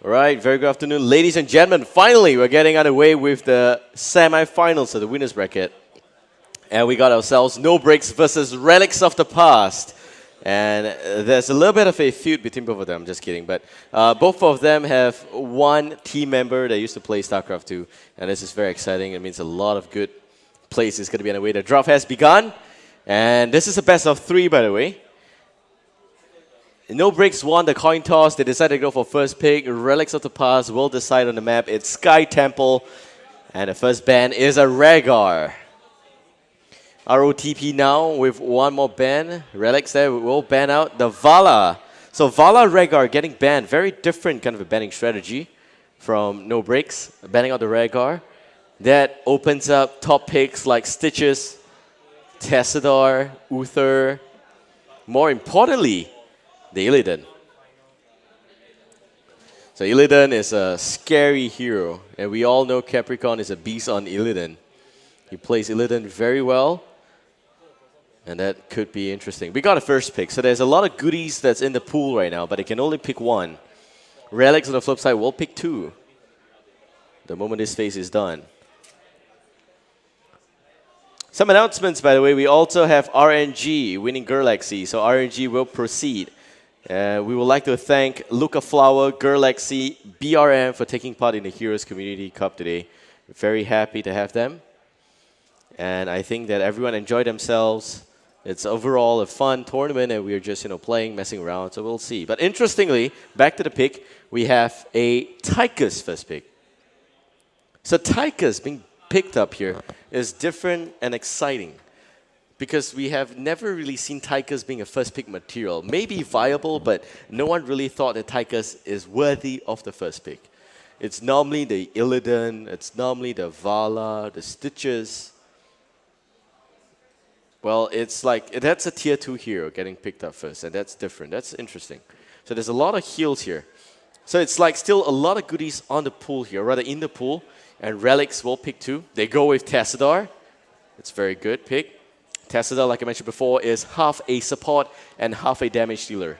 All right, very good afternoon, ladies and gentlemen. Finally, we're getting underway with the semi-finals of the winners bracket. And we got ourselves No Breaks versus Relics of the Past. And there's a little bit of a feud between both of them, just kidding. But both of them have one team member that used to play StarCraft 2. And this is very exciting. It means a lot of good plays is going to be underway. The draft has begun. And this is a best of 3, by the way. No Breaks won the coin toss. They decided to go for first pick. Relics of the Past will decide on the map. It's Sky Temple. And the first ban is a Rhaegar. RotP now with one more ban. Relics there will ban out the Vala. So Vala Rhaegar getting banned. Very different kind of a banning strategy from No Breaks. Banning out the Rhaegar. That opens up top picks like Stitches, Tessadar, Uther. More importantly, the Illidan. So Illidan is a scary hero. And we all know Capricorn is a beast on Illidan. He plays Illidan very well. And that could be interesting. We got a first pick, so there's a lot of goodies that's in the pool right now, but they can only pick one. Relics on the flip side will pick 2. The moment this phase is done. Some announcements, by the way. We also have RNG winning Galaxy, so RNG will proceed. We would like to thank Luca Flower, Galaxy, BRM for taking part in the Heroes Community Cup today. Very happy to have them. And I think that everyone enjoyed themselves. It's overall a fun tournament, and we're just playing, messing around, so we'll see. But interestingly, back to the pick, we have a Tychus first pick. So Tychus being picked up here is different and exciting because we have never really seen Tychus being a first pick material. Maybe viable, but no one really thought that Tychus is worthy of the first pick. It's normally the Illidan, it's normally the Vala, the Stitches. Well, it's like, that's a tier 2 hero getting picked up first, and that's different. That's interesting. So there's a lot of heals here. So it's like still a lot of goodies on the pool here, rather in the pool, and Relics will pick 2. They go with Tessadar. It's a very good pick. Tessadar, like I mentioned before, is half a support and half a damage dealer.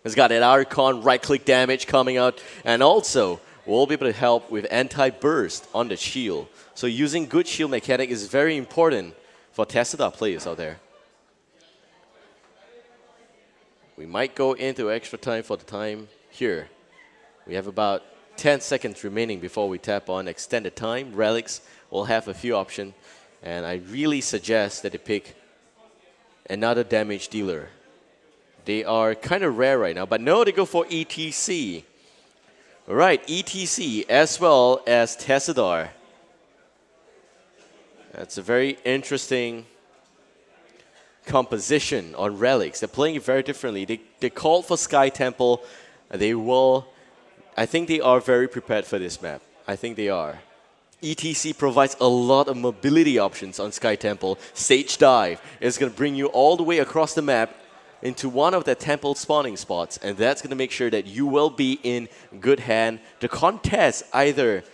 It's got an Archon right-click damage coming out, and also will be able to help with anti-burst on the shield. So using good shield mechanic is very important for Tessadar players out there. We might go into extra time for the time here. We have about 10 seconds remaining before we tap on extended time. Relics will have a few options, and I really suggest that they pick another damage dealer. They are kind of rare right now, but no, they go for ETC. All right, ETC as well as Tessadar. That's a very interesting composition on Relics. They're playing it very differently. They called for Sky Temple. I think they are very prepared for this map. I think they are. ETC provides a lot of mobility options on Sky Temple. Stage Dive is going to bring you all the way across the map into one of the temple spawning spots, and that's going to make sure that you will be in good hand to contest either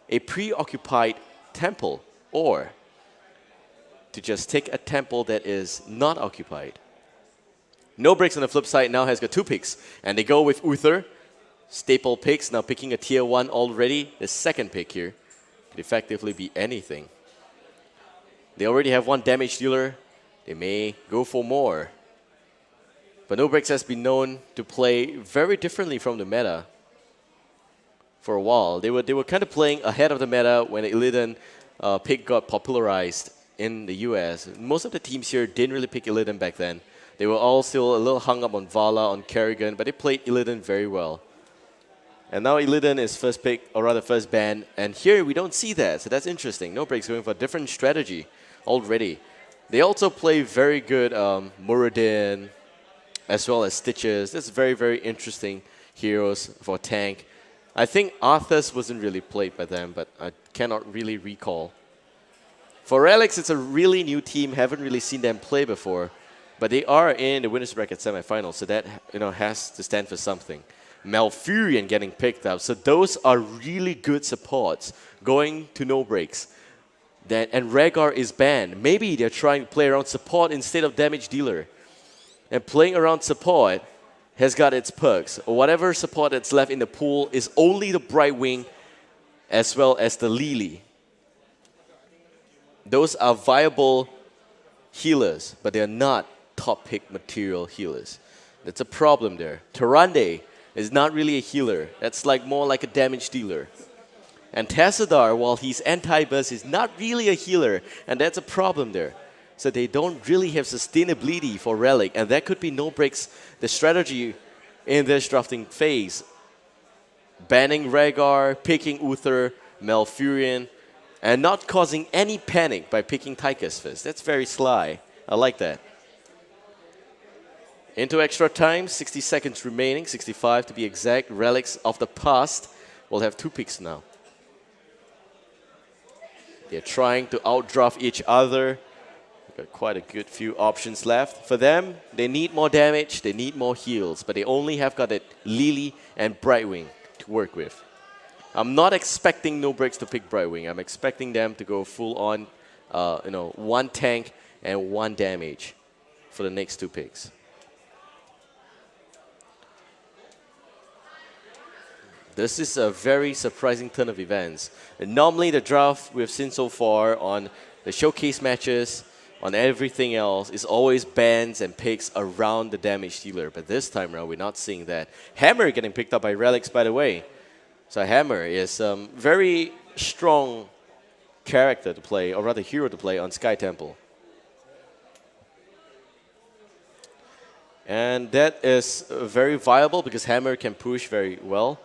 a preoccupied temple or to just take a temple that is not occupied. No Breaks on the flip side now has got 2 picks, and they go with Uther. Staple picks, now picking a tier 1 already. The second pick here could effectively be anything. They already have 1 damage dealer. They may go for more. But No Breaks has been known to play very differently from the meta for a while. They were kind of playing ahead of the meta when the Illidan pick got popularized in the US. Most of the teams here didn't really pick Illidan back then. They were all still a little hung up on Vala, on Kerrigan, but they played Illidan very well. And now Illidan is first pick, or rather first ban, and here we don't see that, so that's interesting. No Breaks going for a different strategy already. They also play very good Muradin, as well as Stitches. That's very, very interesting heroes for tank. I think Arthas wasn't really played by them, but I cannot really recall. For Relics, it's a really new team. Haven't really seen them play before, but they are in the winners bracket semifinals, so that has to stand for something. Malfurion getting picked up, so those are really good supports going to No Breaks. And Rhaegar is banned. Maybe they're trying to play around support instead of damage dealer. And playing around support has got its perks. Whatever support that's left in the pool is only the Brightwing as well as the Lily. Those are viable healers, but they're not top pick material healers. That's a problem there. Tyrande is not really a healer. That's like more like a damage dealer. And Tassadar, while he's anti-burst, is not really a healer, and that's a problem there. So they don't really have sustainability for Relic, and that could be no breaks the strategy in this drafting phase. Banning Rhaegar, picking Uther, Malfurion, and not causing any panic by picking Tychus first. That's very sly. I like that. Into extra time, 60 seconds remaining, 65 to be exact. Relics of the past will have 2 picks now. They're trying to outdraft each other. Got quite a good few options left. For them, they need more damage, they need more heals, but they only have got that Lily and Brightwing to work with. I'm not expecting no breaks to pick Brightwing. I'm expecting them to go full on, 1 tank and 1 damage for the next 2 picks. This is a very surprising turn of events. And normally the draft we've seen so far on the showcase matches, on everything else, is always bans and picks around the damage dealer. But this time around, we're not seeing that. Hammer getting picked up by Relics, by the way. So Hammer is a very strong character to play, or rather hero to play on Sky Temple. And that is very viable because Hammer can push very well.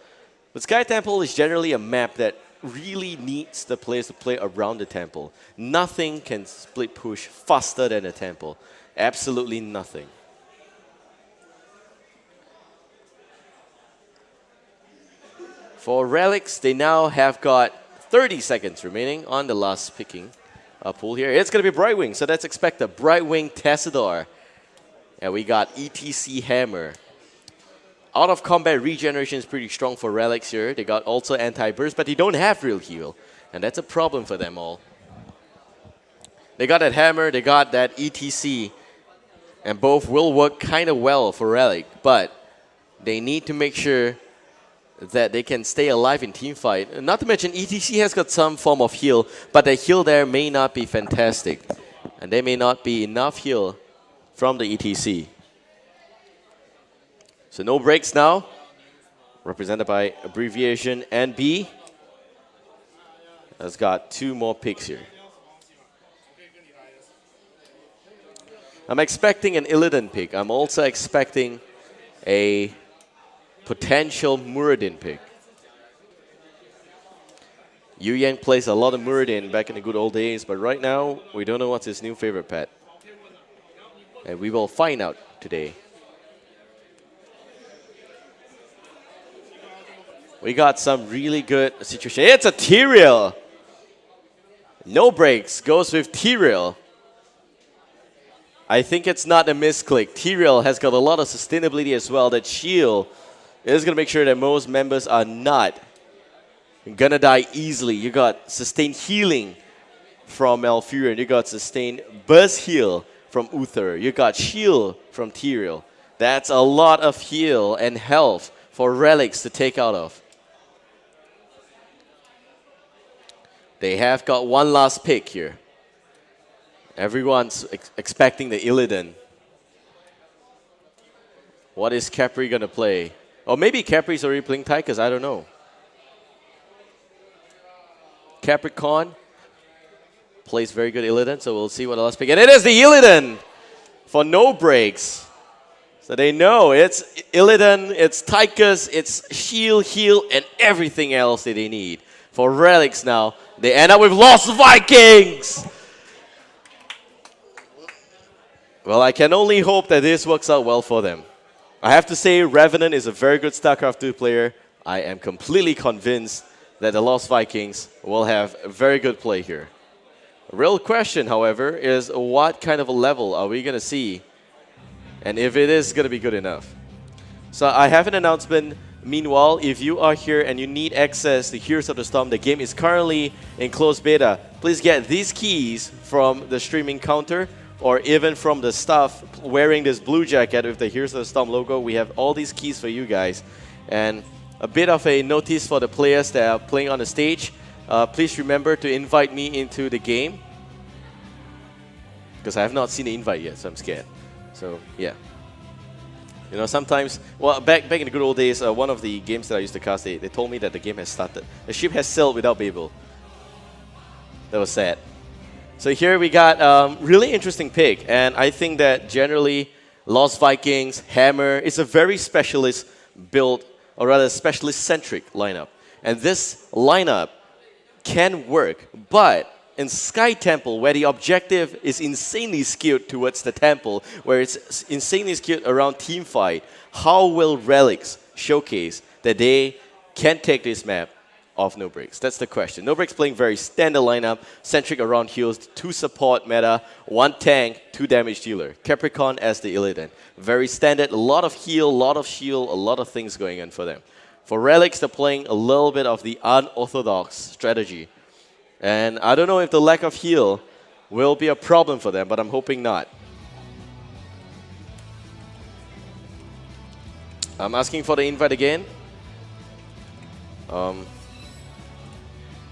But Sky Temple is generally a map that really needs the players to play around the temple. Nothing can split push faster than the temple. Absolutely nothing. For Relics, they now have got 30 seconds remaining on the last picking pool here. It's going to be Brightwing, so that's expected. Brightwing, Tassadar. And we got ETC Hammer. Out of combat regeneration is pretty strong for Relics here. They got also anti-burst, but they don't have real heal. And that's a problem for them all. They got that Hammer, they got that ETC. And both will work kind of well for Relic. But they need to make sure that they can stay alive in teamfight. Not to mention ETC has got some form of heal, but the heal there may not be fantastic. And there may not be enough heal from the ETC. So no breaks now, represented by abbreviation NB. Has got 2 more picks here. I'm expecting an Illidan pick. I'm also expecting a potential Muradin pick. Yu Yang plays a lot of Muradin back in the good old days, but right now, we don't know what's his new favorite pet. And we will find out today. We got some really good situation. It's a Tyrael. No breaks. Goes with Tyrael. I think it's not a misclick. Tyrael has got a lot of sustainability as well. That shield is going to make sure that most members are not going to die easily. You got sustained healing from Malfurion. You got sustained burst heal from Uther. You got shield from Tyrael. That's a lot of heal and health for Relics to take out of. They have got 1 last pick here. Everyone's expecting the Illidan. What is Capri going to play? Or maybe Capri's already playing Tychus, I don't know. Capricorn plays very good Illidan, so we'll see what the last pick. And it is the Illidan for no breaks. So they know it's Illidan, it's Tychus, it's shield, heal, and everything else that they need. For Relics now, they end up with Lost Vikings! Well, I can only hope that this works out well for them. I have to say, Revenant is a very good StarCraft 2 player. I am completely convinced that the Lost Vikings will have a very good play here. The real question, however, is what kind of a level are we going to see? And if it is going to be good enough. So I have an announcement. Meanwhile, if you are here and you need access to Heroes of the Storm, the game is currently in closed beta. Please get these keys from the streaming counter or even from the staff wearing this blue jacket with the Heroes of the Storm logo, we have all these keys for you guys. And a bit of a notice for the players that are playing on the stage. Please remember to invite me into the game, because I have not seen the invite yet, so I'm scared. So yeah, you know, sometimes, well, back in the good old days, one of the games that I used to cast, they told me that the game has started. The ship has sailed without Babel. That was sad. So here we got really interesting pick, and I think that generally Lost Vikings, Hammer, is a very specialist build, or rather specialist-centric lineup. And this lineup can work, but in Sky Temple, where the objective is insanely skewed towards the temple, where it's insanely skewed around team fight, how will Relics showcase that they can take this map off No Breaks? That's the question. No Breaks playing very standard lineup, centric around heals, 2 support meta, 1 tank, 2 damage dealer. Capricorn as the Illidan. Very standard, a lot of heal, a lot of shield, a lot of things going on for them. For Relics, they're playing a little bit of the unorthodox strategy. And I don't know if the lack of heal will be a problem for them, but I'm hoping not. I'm asking for the invite again.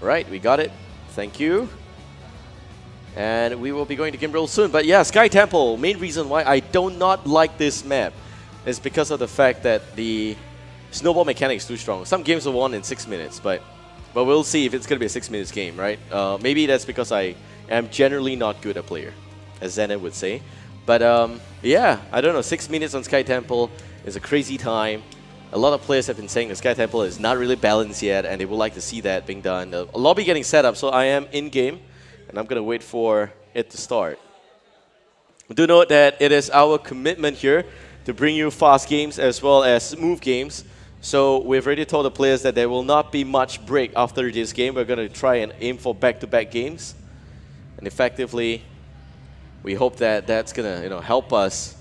Right, we got it. Thank you. And we will be going to game real soon. But yeah, Sky Temple, main reason why I do not like this map is because of the fact that the snowball mechanic is too strong. Some games are won in 6 minutes, but we'll see if it's going to be a 6 minutes game, right? Maybe that's because I am generally not good a player, as Zenith would say. But yeah, I don't know, 6 minutes on Sky Temple is a crazy time. A lot of players have been saying the Sky Temple is not really balanced yet, and they would like to see that being done. A lobby getting set up, so I am in-game, and I'm going to wait for it to start. Do note that it is our commitment here to bring you fast games as well as smooth games. So we've already told the players that there will not be much break after this game. We're going to try and aim for back-to-back games. And effectively, we hope that that's going to help us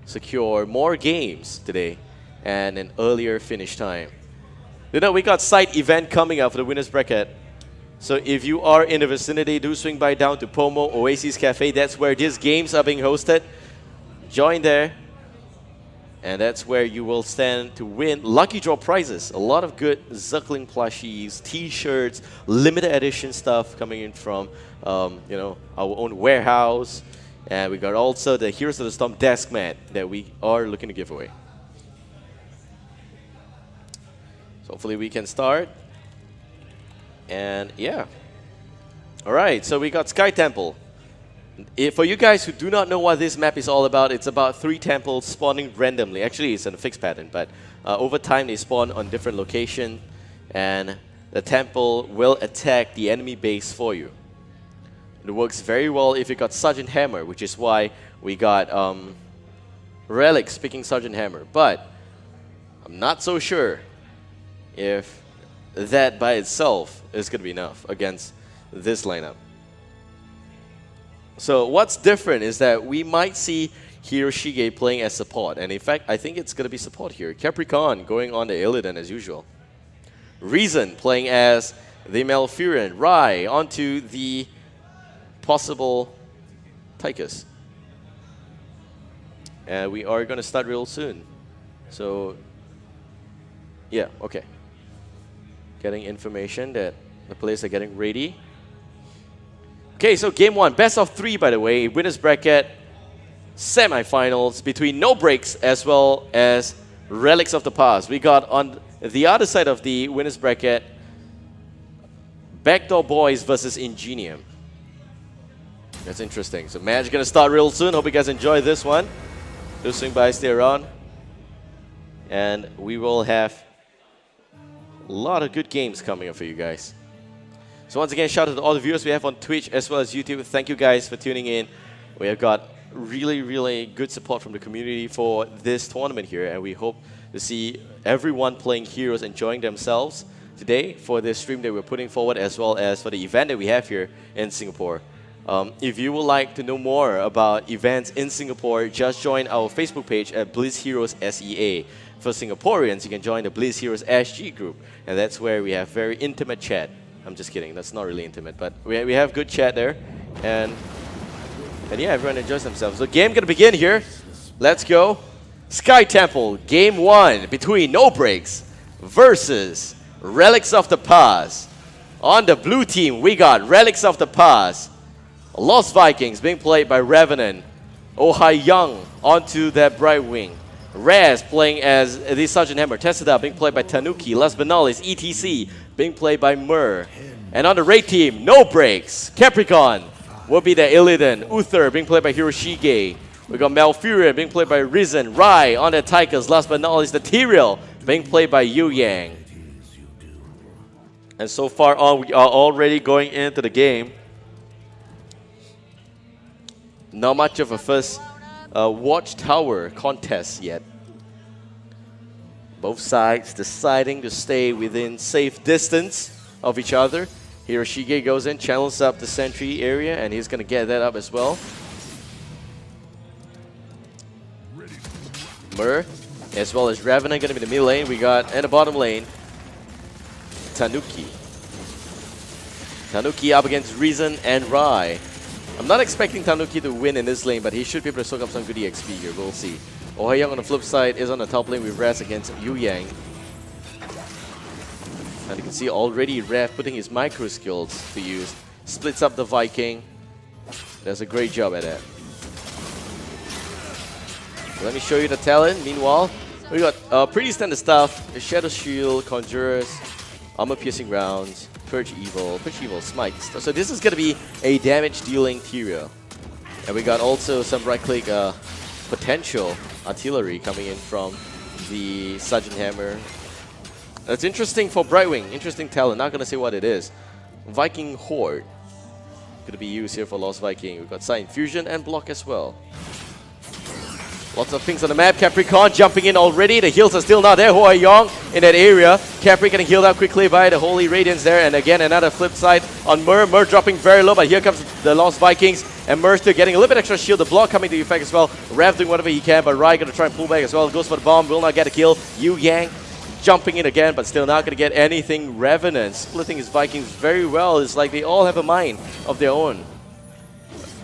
secure more games today and an earlier finish time. You know, we got side event coming up for the winner's bracket. So if you are in the vicinity, do swing by down to Pomo OASIS Cafe. That's where these games are being hosted. Join there. And that's where you will stand to win lucky draw prizes. A lot of good Zuckling plushies, T-shirts, limited edition stuff coming in from you know, our own warehouse. And we got also the Heroes of the Storm desk mat that we are looking to give away. So hopefully we can start. And yeah. Alright, so we got Sky Temple. For you guys who do not know what this map is all about, it's about 3 temples spawning randomly. Actually, it's in a fixed pattern, but over time they spawn on different locations, and the temple will attack the enemy base for you. It works very well if you got Sergeant Hammer, which is why we got Relics picking Sergeant Hammer. But I'm not so sure if that by itself is going to be enough against this lineup. So what's different is that we might see Hiroshige playing as support. And in fact, I think it's going to be support here. Capricorn going on the Illidan as usual. Reason playing as the Malfurion. Rai onto the possible Tychus. And we are going to start real soon. So, yeah, okay. Getting information that the players are getting ready. Okay, so game 1, best of 3, by the way, winners bracket, semi-finals between No Breaks as well as Relics of the Past. We got on the other side of the winners bracket, Backdoor Boys versus Ingenium. That's interesting. So match gonna start real soon. Hope you guys enjoy this one. Do swing by, stay around, and we will have a lot of good games coming up for you guys. So once again, shout out to all the viewers we have on Twitch as well as YouTube. Thank you guys for tuning in. We have got really, really good support from the community for this tournament here, and we hope to see everyone playing heroes enjoying themselves today for this stream that we're putting forward, as well as for the event that we have here in Singapore. If you would like to know more about events in Singapore, just join our Facebook page at Blizz Heroes SEA. For Singaporeans, you can join the Blizz Heroes SG group, and that's where we have very intimate chat. I'm just kidding, that's not really intimate, but we have good chat there. And And yeah, everyone enjoys themselves. So game gonna begin here. Let's go. Sky Temple, game 1 between No Breaks versus Relics of the Past. On the blue team, we got Relics of the Past. Lost Vikings being played by Revenant. Oh Hai Young onto that Brightwing. Raz playing as the Sergeant Hammer. Tessida being played by Tanuki. Last but not least, ETC being played by Mur. And on the raid team, No Breaks. Capricorn will be the Illidan. Uther being played by Hiroshige. We got Malfurion being played by Risen. Rai on the Tigers. Last but not least, the Tyrael being played by Yu Yang. And so far on, we are already going into the game. Not much of a first watchtower contest yet. Both sides deciding to stay within safe distance of each other. Hiroshige goes in, channels up the sentry area, and he's going to get that up as well. Mur, as well as Revenant, going to be the mid lane. We got, in the bottom lane, Tanuki. Tanuki up against Reason and Rai. I'm not expecting Tanuki to win in this lane, but he should be able to soak up some good EXP here. We'll see. Oh Hai Young on the flip side is on the top lane with Raz against Yu Yang. And you can see already Rev putting his micro skills to use. Splits up the Viking. Does a great job at that. Let me show you the talent. Meanwhile, we got pretty standard stuff. The Shadow Shield, Conjurers, Armor Piercing Rounds, Purge Evil, Smite. So this is going to be a damage dealing Tyrael. And we got also some right click potential artillery coming in from the Sergeant Hammer. That's interesting for Brightwing, interesting talent, not going to say what it is. Viking Horde, going to be used here for Lost Viking. We've got Side Fusion and Block as well. Lots of things on the map. Capricorn jumping in already. The heals are still not there. Hoa Yong in that area. Capri getting healed out quickly by the Holy Radiance there. And again, another flip side on Mur. Mur dropping very low, but here comes the Lost Vikings. And Mur still getting a little bit extra shield. The block coming to effect as well. Rev doing whatever he can, but Rai going to try and pull back as well. Goes for the bomb. Will not get a kill. Yu Yang jumping in again, but still not going to get anything. Revenant splitting his Vikings very well. It's like they all have a mind of their own.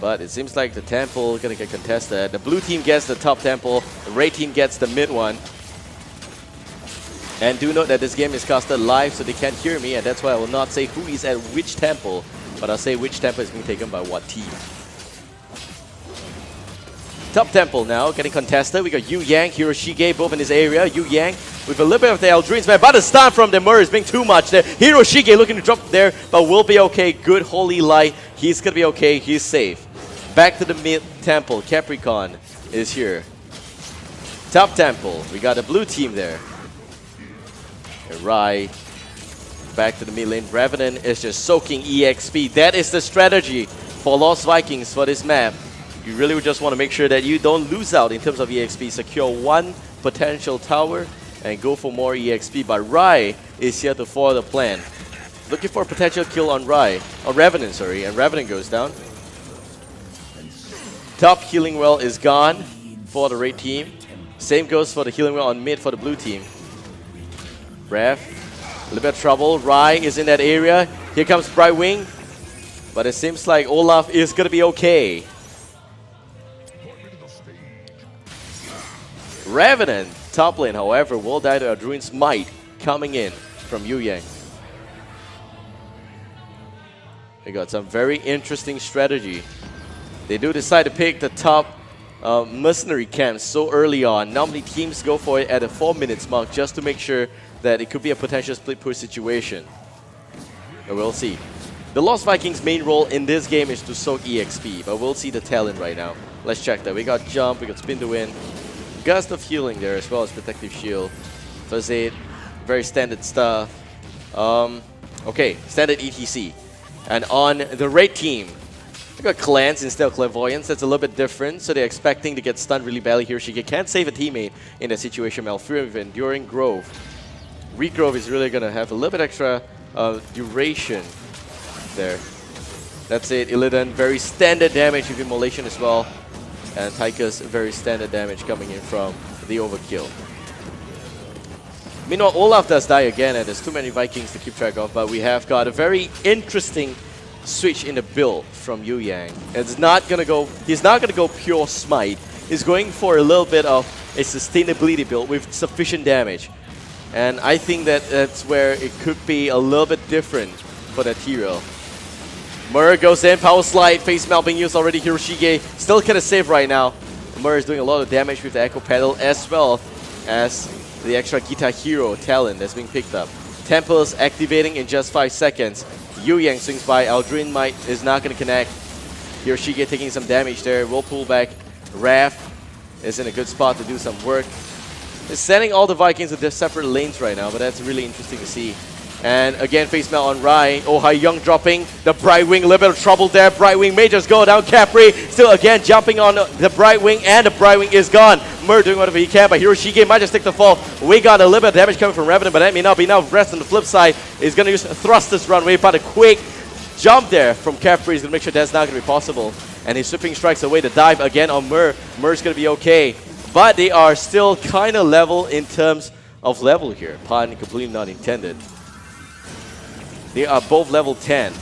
But it seems like the temple gonna get contested. The blue team gets the top temple, the red team gets the mid one. And do note that this game is casted live, so they can't hear me, and that's why I will not say who is at which temple, but I'll say which temple is being taken by what team. Top temple now getting contested. We got Yu Yang, Hiroshige both in this area. Yu Yang with a little bit of the Eldrin's man, but the stun from the Mur is being too much there. Hiroshige looking to drop there, but will be okay. Good Holy Light. He's gonna be okay. He's safe. Back to the mid temple. Capricorn is here. Top temple. We got a blue team there. And Rai back to the mid lane. Revenant is just soaking EXP. That is the strategy for Lost Vikings for this map. You really just want to make sure that you don't lose out in terms of EXP. Secure one potential tower and go for more EXP. But Rai is here to follow the plan. Looking for a potential kill on Rai. On Revenant, sorry. And Revenant goes down. Top healing well is gone for the red team. Same goes for the healing well on mid for the blue team. Rev, a little bit of trouble. Rai is in that area. Here comes Brightwing. But it seems like Olaf is going to be okay. Revenant, top lane, however, will die to a Druid's Might coming in from Yu Yang. We got some very interesting strategy. They do decide to pick the top mercenary camps so early on. Normally teams go for it at the 4 minutes mark just to make sure that it could be a potential split push situation. And we'll see. The Lost Vikings' main role in this game is to soak EXP, but we'll see the talent right now. Let's check that. We got Jump, we got Spin to Win. Gust of Healing there as well as Protective Shield. First Aid, very standard stuff. Okay, standard ETC. And on the red team, we got Cleanse instead of Clairvoyance. That's a little bit different. So they're expecting to get stunned really badly here. She can't save a teammate in that situation. Malfurion with Enduring Grove. Regrove is really going to have a little bit extra duration there. That's it. Illidan, very standard damage with Immolation as well. And Tychus, very standard damage coming in from the Overkill. Meanwhile, Olaf does die again, and there's too many Vikings to keep track of, but we have got a very interesting switch in the build from Yu Yang. It's not gonna go. He's not gonna go pure smite. He's going for a little bit of a sustainability build with sufficient damage, and I think that that's where it could be a little bit different for that hero. Mur goes in, power slide, face melt being used already. Hiroshige still kind of safe right now. Mur is doing a lot of damage with the Echo Pedal as well as the extra Guitar Hero talent that's being picked up. Temple's activating in just 5 seconds. Yu Yang swings by, Aldrin Might is not going to connect. Hiroshige taking some damage there, will pull back. Raph is in a good spot to do some work. He's sending all the Vikings to their separate lanes right now, but that's really interesting to see. And again, face melt on Rai. Oh Hai Young dropping the Brightwing. A little bit of trouble there. Brightwing may just go down. Capri still again jumping on the Brightwing, and the Brightwing is gone. Mur doing whatever he can, but Hiroshige might just take the fall. We got a little bit of damage coming from Revenant, but that may not be enough. Rest on the flip side is going to use Thrusters Runway, but a quick jump there from Capri is going to make sure that's not going to be possible. And he's sweeping strikes away. The dive again on Mur. Mur's going to be okay. But they are still kind of level in terms of level here. Pun completely not intended. They are both level 10.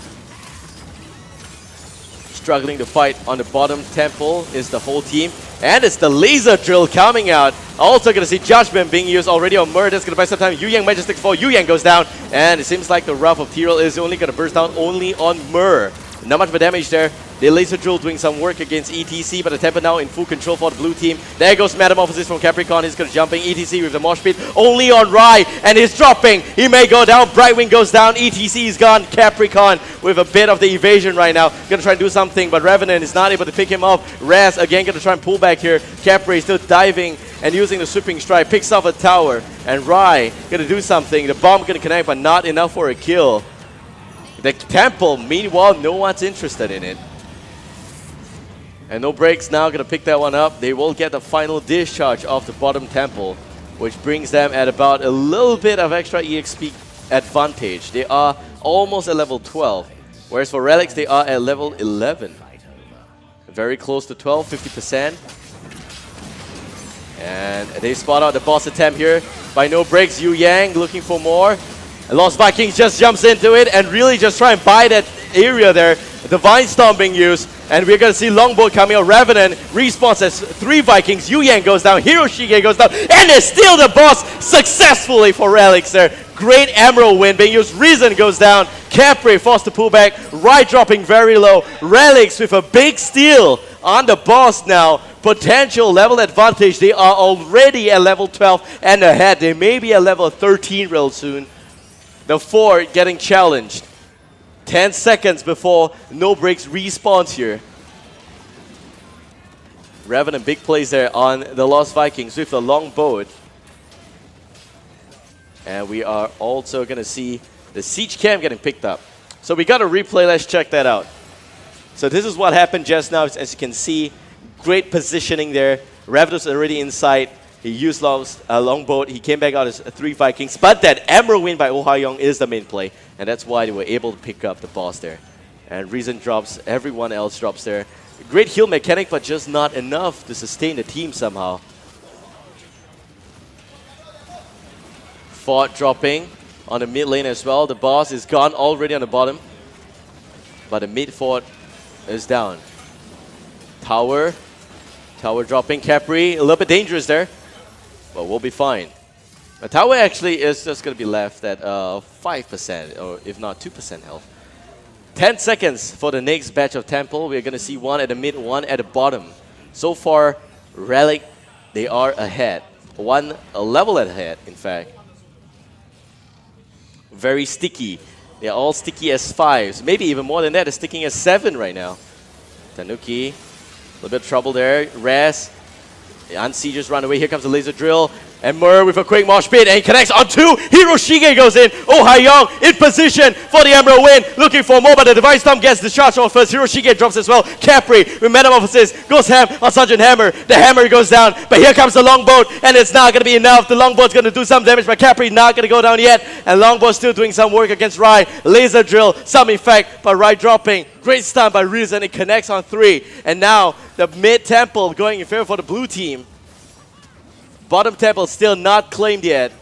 Struggling to fight on the bottom temple is the whole team. And it's the laser drill coming out. Also going to see Judgment being used already on Mur. That's going to buy some time. Yu Yang might just take the fall. Yu Yang goes down. And it seems like the Wrath of Tyrell is only going to burst down only on Mur. Not much of a damage there. The laser drill doing some work against ETC, but the tempo now in full control for the blue team. There goes Metamorphosis from Capricorn. He's going to jumping ETC with the mosh pit only on Rai, and he's dropping. He may go down. Brightwing goes down. ETC is gone. Capricorn with a bit of the evasion right now. Going to try and do something, but Revenant is not able to pick him up. Raz again going to try and pull back here. Capri still diving and using the sweeping strike. Picks off a tower, and Rai going to do something. The bomb going to connect, but not enough for a kill. The temple, meanwhile, no one's interested in it. And No Breaks now going to pick that one up. They will get the final discharge of the bottom temple, which brings them at about a little bit of extra EXP advantage. They are almost at level 12, whereas for Relics, they are at level 11. Very close to 12, 50%. And they spot out the boss attempt here by No Breaks. Yu Yang looking for more. And Lost Vikings just jumps into it and really just try and buy that area there. Divine Storm being used, and we're going to see Longbow coming out. Revenant respawns as 3 Vikings. Yu Yang goes down, Hiroshige goes down, and they steal the boss successfully for Relics there. Great Emerald win being used. Reason goes down. Capri forced to pull back. Rai dropping very low. Relics with a big steal on the boss now. Potential level advantage. They are already at level 12 and ahead. They may be at level 13 real soon. The 4 getting challenged. 10 seconds before No Breaks respawns here. Revenant big plays there on the Lost Vikings with the long boat. And we are also going to see the Siege Cam getting picked up. So we got a replay, let's check that out. So this is what happened just now. As you can see, great positioning there. Revenant's already inside. He used longboat. He came back out as 3 Vikings. But that Emerald win by Oh Ha Young is the main play. And that's why they were able to pick up the boss there. And Reason drops. Everyone else drops there. Great heal mechanic, but just not enough to sustain the team somehow. Fort dropping on the mid lane as well. The boss is gone already on the bottom. But the mid fort is down. Tower dropping. Capri, a little bit dangerous there. But we'll be fine. The tower actually is just going to be left at 5%, or if not 2% health. 10 seconds for the next batch of temple. We're going to see one at the mid, one at the bottom. So far, Relic, they are ahead. One a level ahead, in fact. Very sticky. They're all sticky as 5s. Maybe even more than that, they're sticking as 7 right now. Tanuki, a little bit of trouble there. Raz, the Unsiegers run away. Here comes the laser drill. And Mur with a quick mosh pit, and he connects on 2. Hiroshige goes in. Oh Ha Young in position for the Emerald win. Looking for more, but the Divine Storm gets discharged off first. Hiroshige drops as well. Capri with Metamorphosis goes ham on Sergeant Hammer. The Hammer goes down, but here comes the Longboat, and it's not going to be enough. The Longboat's going to do some damage, but Capri not going to go down yet. And Longboat still doing some work against Rai. Laser drill, some effect, but Rai dropping. Great stun by Reason. It connects on 3. And now the mid temple going in favor for the blue team. Bottom temple still not claimed yet.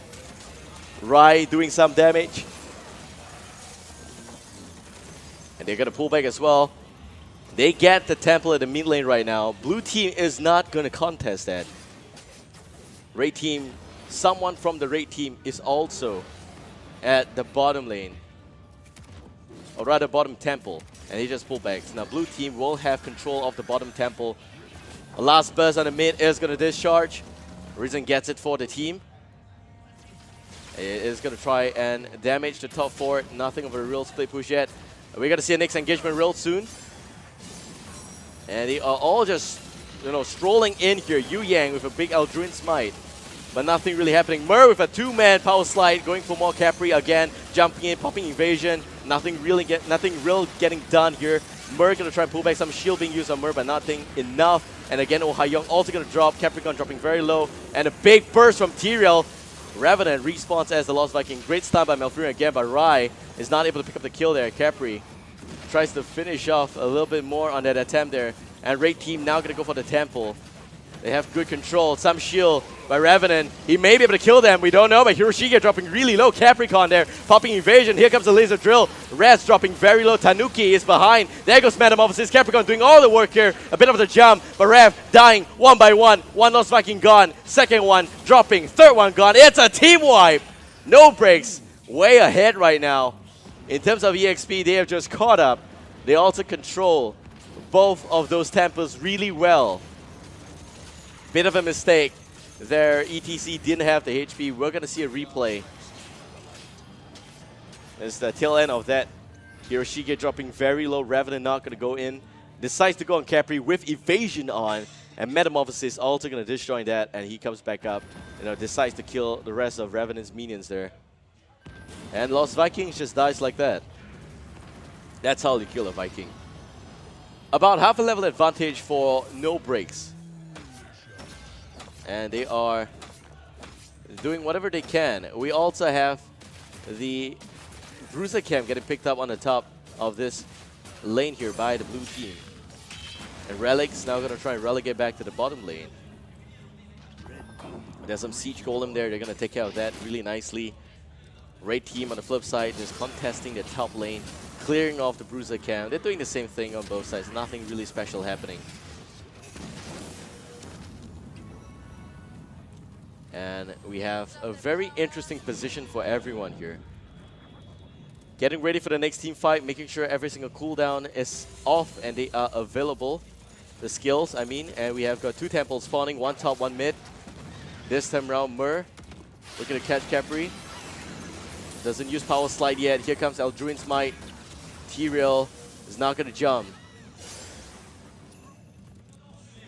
Rai doing some damage. And They're going to pull back as well. They get the temple at the mid lane right now. Blue team is not going to contest that. Red team, someone from the red team is also at the bottom lane. Or rather bottom temple. And he just pulled back. Now blue team will have control of the bottom temple. A last burst on the mid is going to discharge. Risen gets it for the team. It is going to try and damage the top 4. Nothing of a real split push yet. We're going to see a next engagement real soon. And they are all just, strolling in here. Yu Yang with a big Eldrin Smite. But nothing really happening. Mur with a 2-man power slide, going for more Capri again. Jumping in, popping evasion. Nothing real getting done here. Mur going to try and pull back, some shield being used on Mur, but nothing enough. And again, Oh Ha-Young also going to drop. Capricorn dropping very low. And a big burst from Tyrael. Revenant respawns as the Lost Viking. Great stun by Malfurion again, but Rai is not able to pick up the kill there. Capri tries to finish off a little bit more on that attempt there. And Raid team now going to go for the temple. They have good control. Some shield by Revenant. He may be able to kill them. We don't know, but Hiroshige dropping really low. Capricorn there. Popping evasion. Here comes the laser drill. Raz dropping very low. Tanuki is behind. There goes Metamorphosis. Capricorn doing all the work here. A bit of the jump. But Rev dying one by one. One Lost Viking gone. Second one dropping. Third one gone. It's a team wipe. No breaks. Way ahead right now. In terms of EXP, they have just caught up. They also control both of those temples really well. Bit of a mistake. Their ETC didn't have the HP. We're going to see a replay. It's the tail end of that. Hiroshige dropping very low. Revenant not going to go in. Decides to go on Capri with evasion on. And Metamorphosis also going to disjoin that. And he comes back up. Decides to kill the rest of Revenant's minions there. And Lost Vikings just dies like that. That's how you kill a Viking. About half a level advantage for no breaks. And they are doing whatever they can. We also have the Bruiser Cam getting picked up on the top of this lane here by the blue team. And Relics now going to try and relegate back to the bottom lane. There's some Siege Golem there. They're going to take care of that really nicely. Red team on the flip side is contesting the top lane, clearing off the Bruiser Cam. They're doing the same thing on both sides. Nothing really special happening. And we have a very interesting position for everyone here. Getting ready for the next team fight, making sure every single cooldown is off and they are available. The skills, I mean. And we have got 2 temples spawning, 1 top, 1 mid. This time around, Mur looking to catch Capri. Doesn't use power slide yet. Here comes Eldrin Smite. Tyrael is not going to jump.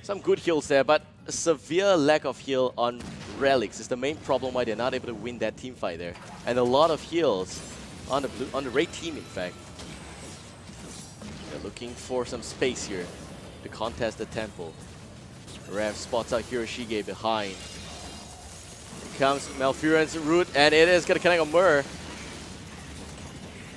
Some good heals there, but a severe lack of heal on Relics is the main problem why they're not able to win that team fight there. And a lot of heals on the red team, in fact. They're looking for some space here to contest the temple. Rev spots out Hiroshige behind. Here comes Malfurion's root, and it is going to connect on Mur.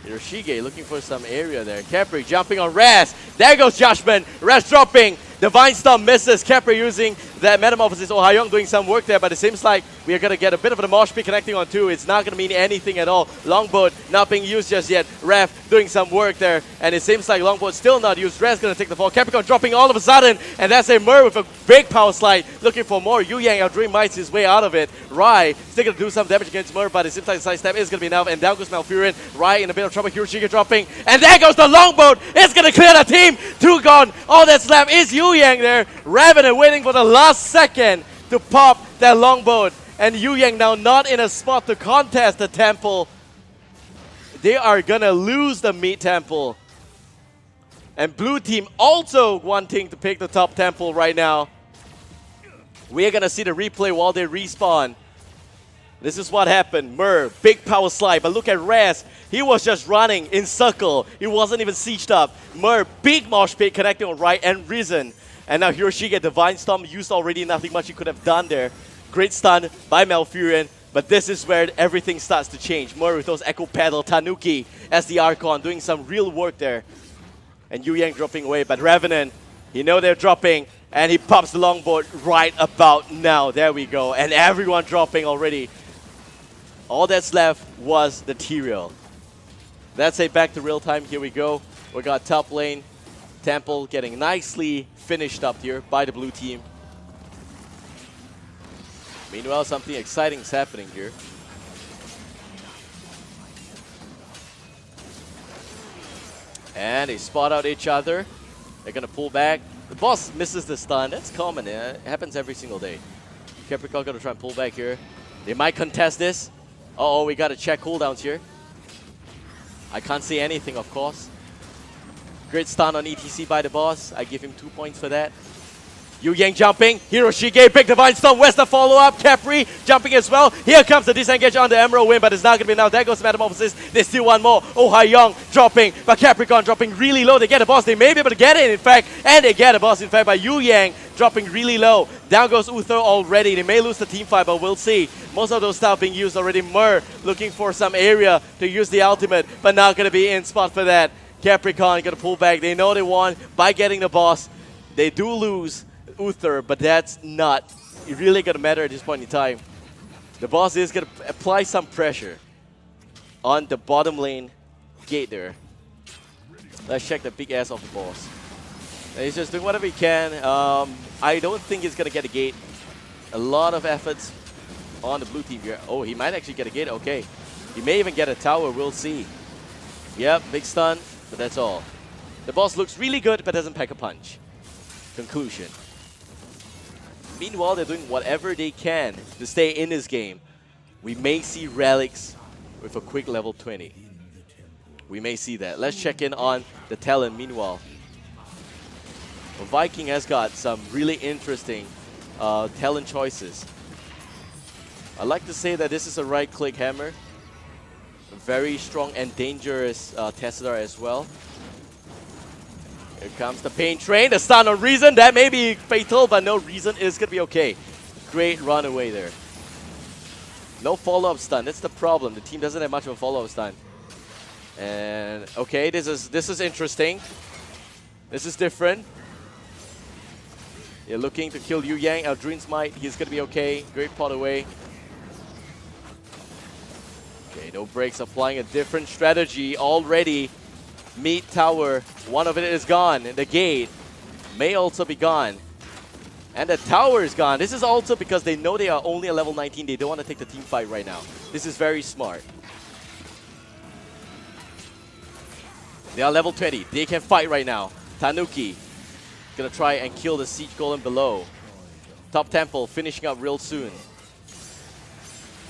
Hiroshige looking for some area there. Capri jumping on Raz. There goes Judgment. Raz dropping. Divine Storm misses. Capri using that Metamorphosis. Oh Ha-Young doing some work there, but it seems like we are going to get a bit of a mosh pit connecting on 2. It's not going to mean anything at all. Longboat not being used just yet. Ref doing some work there, and it seems like Longboat still not used. Raz going to take the fall. Capricorn dropping all of a sudden, and that's a Mur with a big power slide. Looking for more. Yu Yang Eldrin mites his way out of it. Rai still going to do some damage against Mur, but it seems like the side step is going to be enough, and down goes Malfurion. Rai in a bit of trouble. Hiroshige dropping, and there goes the Longboat. It's going to clear the team. 2 gone. All that's left is Yu Yang there. Revenant waiting for the last second to pop that Longboat. And Yu Yang now not in a spot to contest the temple. They are gonna lose the mid temple. And blue team also wanting to pick the top temple right now. We're gonna see the replay while they respawn. This is what happened. Mur, big power slide, but look at Raz. He was just running in circle. He wasn't even sieged up. Mur, big mosh pit connecting on right and Risen. And now Hiroshige, Divine Storm used already, nothing much he could have done there. Great stun by Malfurion, but this is where everything starts to change. Mur with those Echo Paddle, Tanuki as the Archon doing some real work there. And Yu Yang dropping away, but Revenant, you know they're dropping, and he pops the Longboat right about now. There we go, and everyone dropping already. All that's left was the Tyrael. That's a back to real time, here we go. We got top lane, Temple getting nicely finished up here by the blue team. Meanwhile, something exciting is happening here. And they spot out each other. They're gonna pull back. The boss misses the stun. That's common. It happens every single day. Capricorn gonna try and pull back here. They might contest this. Uh-oh, we gotta check cooldowns here. I can't see anything, of course. Great stun on ETC by the boss. I give him 2 points for that. Yu Yang jumping. Hiroshige, big Divine Storm. Where's the follow-up? Capri jumping as well. Here comes the disengage on the Emerald Win, but it's not going to be enough. There goes Metamorphosis. They still want more. Oh Hai Young dropping, but Capricorn dropping really low. They get the boss. They may be able to get it, in fact. And they get the boss, in fact, by Yu Yang dropping really low. Down goes Uther already. They may lose the team fight, but we'll see. Most of those stuff being used already. Mur looking for some area to use the ultimate, but not going to be in spot for that. Capricorn going to pull back. They know they won by getting the boss. They do lose Uther, but that's not really going to matter at this point in time. The boss is going to apply some pressure on the bottom lane gate there. Let's check the big ass of the boss. And he's just doing whatever he can. I don't think he's going to get a gate. A lot of efforts on the blue team here. Oh, he might actually get a gate. Okay. He may even get a tower. We'll see. Yep, big stun, but that's all. The boss looks really good, but doesn't pack a punch. Conclusion. Meanwhile, they're doing whatever they can to stay in this game. We may see Relics with a quick level 20. We may see that. Let's check in on the talent meanwhile. Well, Viking has got some really interesting talent choices. I like to say that this is a right-click hammer. A very strong and dangerous Tesla as well. Here comes the pain train, the stun on Reason. That may be fatal, but no, Reason is going to be okay. Great run away there. No follow-up stun, that's the problem. The team doesn't have much of a follow-up stun. And okay, this is interesting. This is different. You're looking to kill Yu Yang. Aldrin's Might, he's going to be okay. Great pot away. Okay, no breaks, applying a different strategy already. Meat tower, one of it is gone. The gate may also be gone. And the tower is gone. This is also because they know they are only a level 19. They don't want to take the team fight right now. This is very smart. They are level 20. They can fight right now. Tanuki gonna try and kill the Siege Golem below. Top Temple finishing up real soon.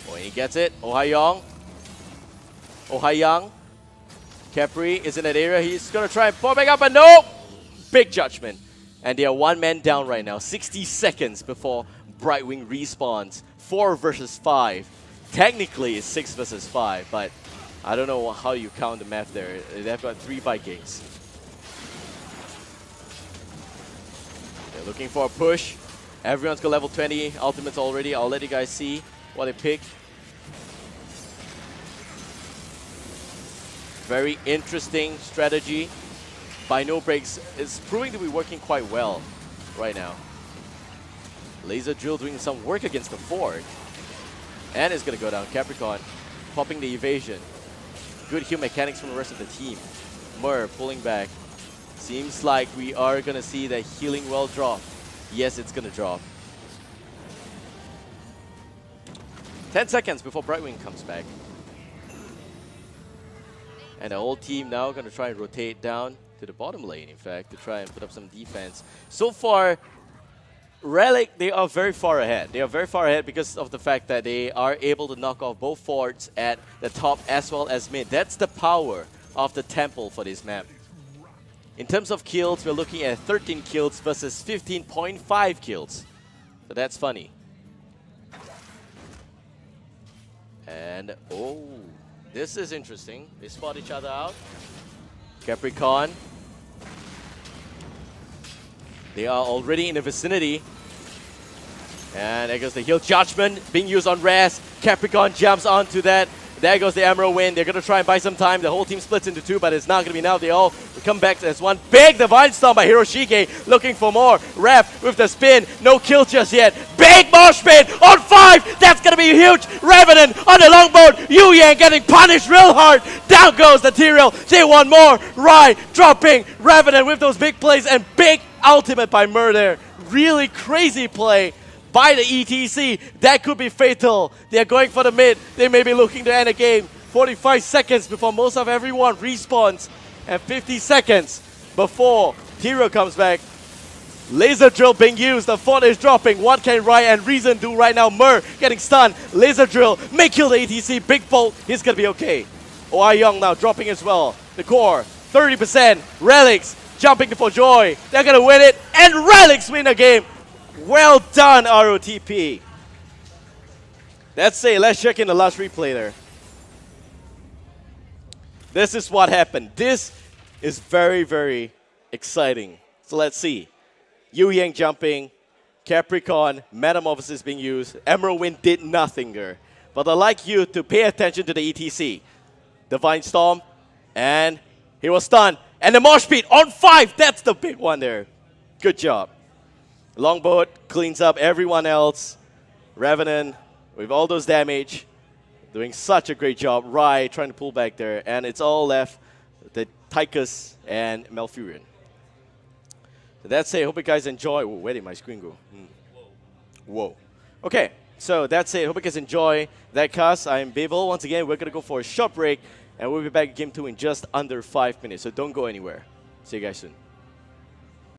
Oh, he gets it. Oh Hai Young. Oh Hai Young. Capri is in that area. He's going to try and pour back up, but no! Big judgment. And they are one man down right now. 60 seconds before Brightwing respawns. 4 versus 5. Technically, it's 6 versus 5, but I don't know how you count the math there. They've got 3 Vikings. They're looking for a push. Everyone's got level 20 ultimates already. I'll let you guys see what they pick. Very interesting strategy by No Breaks. It's proving to be working quite well right now. Laser Drill doing some work against the Ford. And it's going to go down. Capricorn popping the evasion. Good heal mechanics from the rest of the team. Mur pulling back. Seems like we are going to see the healing well drop. Yes, it's going to drop. 10 seconds before Brightwing comes back. And the whole team now going to try and rotate down to the bottom lane, in fact, to try and put up some defense. So far, Relic, they are very far ahead. They are very far ahead because of the fact that they are able to knock off both forts at the top as well as mid. That's the power of the Temple for this map. In terms of kills, we're looking at 13 kills versus 15.5 kills. So that's funny. And, oh, this is interesting. They spot each other out. Capricorn. They are already in the vicinity. And there goes the heal judgment being used on Raz. Capricorn jumps onto that. There goes the Emerald win. They're going to try and buy some time. The whole team splits into two, but it's not going to be now. They all come back as one. Big Divine Storm by Hiroshige, looking for more. Ref with the spin. No kill just yet. Big mosh pit on 5. That's going to be huge. Revenant on the longboat. Yu Yang getting punished real hard. Down goes the T-Rail. They want more. Rai dropping. Revenant with those big plays and big ultimate by Murder. Really crazy play by the ETC. That could be fatal. They're going for the mid. They may be looking to end the game. 45 seconds before most of everyone respawns. And 50 seconds before T-Rail comes back. Laser drill being used. The fort is dropping. What can Rai and Reason do right now? Mur getting stunned. Laser drill may kill the ETC. Big bolt. He's going to be okay. Oh Young now dropping as well. The core 30%. Relics jumping for joy. They're going to win it. And Relics win the game. Well done, RotP. Let's check in the last replay there. This is what happened. This is very, very exciting. So let's see. Yu Yang jumping, Capricorn, Metamorphosis being used. Emerald Wind did nothing there. But I'd like you to pay attention to the ETC. Divine Storm, and he was stunned. And the Mosh Pit on 5. That's the big one there. Good job. Longboat cleans up everyone else. Revenant with all those damage. Doing such a great job. Rai trying to pull back there. And it's all left the Tychus and Malfurion. So that's it. Hope you guys enjoy. Ooh, where did my screen go? Whoa. Okay. So that's it. Hope you guys enjoy that cast. I'm Babel. Once again, we're going to go for a short break. And we'll be back at Game 2 in just under 5 minutes. So don't go anywhere. See you guys soon.